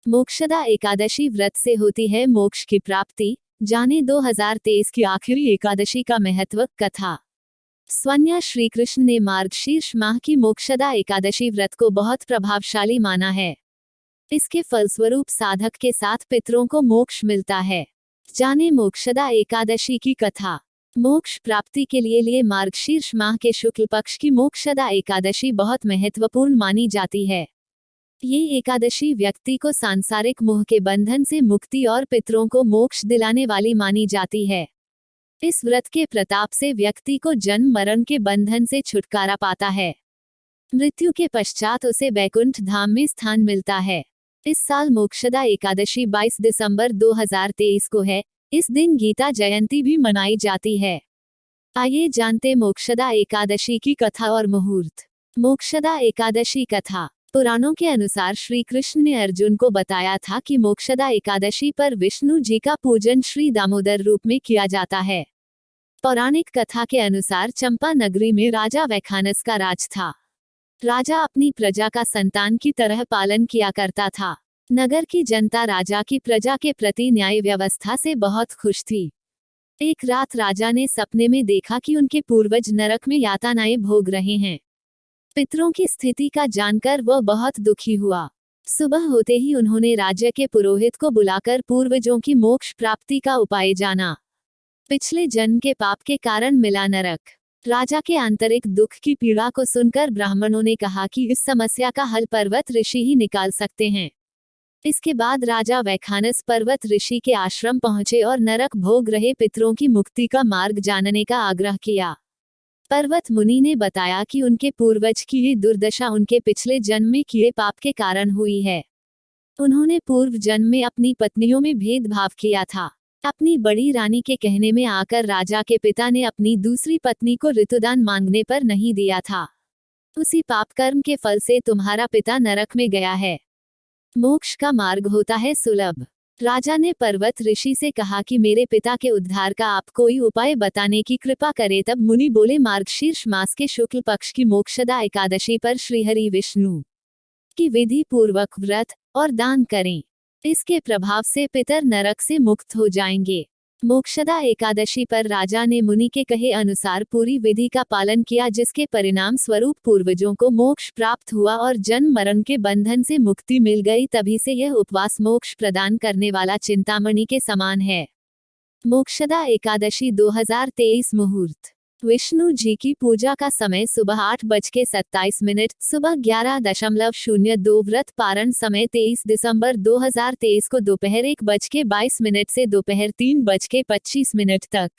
मोक्षदा एकादशी व्रत से होती है मोक्ष की प्राप्ति। जाने 2023 की आखिरी एकादशी का महत्व। कथा। स्वन्या श्री कृष्ण ने मार्गशीर्ष माह की मोक्षदा एकादशी व्रत को बहुत प्रभावशाली माना है। इसके फलस्वरूप साधक के साथ पितरों को मोक्ष मिलता है। जाने मोक्षदा एकादशी की कथा। मोक्ष प्राप्ति के लिए मार्गशीर्ष माह के शुक्ल पक्ष की मोक्षदा एकादशी बहुत महत्वपूर्ण मानी जाती है। ये एकादशी व्यक्ति को सांसारिक मोह के बंधन से मुक्ति और पितरों को मोक्ष दिलाने वाली मानी जाती है। इस व्रत के प्रताप से व्यक्ति को जन्म मरण के बंधन से छुटकारा पाता है। मृत्यु के पश्चात उसे बैकुंठ धाम में स्थान मिलता है। इस साल मोक्षदा एकादशी 22 दिसंबर 2023 को है। इस दिन गीता जयंती भी मनाई जाती है। आइए जानते मोक्षदा एकादशी की कथा और मुहूर्त। मोक्षदा एकादशी कथा। पुराणों के अनुसार श्री कृष्ण ने अर्जुन को बताया था कि मोक्षदा एकादशी पर विष्णु जी का पूजन श्री दामोदर रूप में किया जाता है। पौराणिक कथा के अनुसार चंपा नगरी में राजा वैखानस का राज था। राजा अपनी प्रजा का संतान की तरह पालन किया करता था। नगर की जनता राजा की प्रजा के प्रति न्याय व्यवस्था से बहुत खुश थी। एक रात राजा ने सपने में देखा कि उनके पूर्वज नरक में यातनाएं भोग रहे हैं। पितरों की स्थिति का जानकर वह बहुत दुखी हुआ। सुबह होते ही उन्होंने राज्य के पुरोहित को बुलाकर पूर्वजों की मोक्ष प्राप्ति का उपाय जाना। पिछले जन्म के पाप के कारण मिला नरक। राजा के आंतरिक दुख की पीड़ा को सुनकर ब्राह्मणों ने कहा कि इस समस्या का हल पर्वत ऋषि ही निकाल सकते हैं। इसके बाद राजा वैखानस पर्वत ऋषि के आश्रम पहुंचे और नरक भोग रहे पितरों की मुक्ति का मार्ग जानने का आग्रह किया। पर्वत मुनि ने बताया कि उनके पूर्वज की ये दुर्दशा उनके पिछले जन्म में किए पाप के कारण हुई है। उन्होंने पूर्व जन्म में अपनी पत्नियों में भेदभाव किया था। अपनी बड़ी रानी के कहने में आकर राजा के पिता ने अपनी दूसरी पत्नी को ऋतुदान मांगने पर नहीं दिया था। उसी पाप कर्म के फल से तुम्हारा पिता नरक में गया है। मोक्ष का मार्ग होता है सुलभ। राजा ने पर्वत ऋषि से कहा कि मेरे पिता के उद्धार का आप कोई उपाय बताने की कृपा करें। तब मुनि बोले, मार्गशीर्ष मास के शुक्ल पक्ष की मोक्षदा एकादशी पर श्रीहरि विष्णु की विधि पूर्वक व्रत और दान करें। इसके प्रभाव से पितर नरक से मुक्त हो जाएंगे। मोक्षदा एकादशी पर राजा ने मुनि के कहे अनुसार पूरी विधि का पालन किया, जिसके परिणाम स्वरूप पूर्वजों को मोक्ष प्राप्त हुआ और जन्म मरण के बंधन से मुक्ति मिल गई। तभी से यह उपवास मोक्ष प्रदान करने वाला चिंतामणि के समान है। मोक्षदा एकादशी 2023 मुहूर्त। विष्णु जी की पूजा का समय सुबह 8:27, सुबह 11:02। व्रत पारण समय 23 दिसंबर 2023 को दोपहर 1:22 से दोपहर 3:25 तक।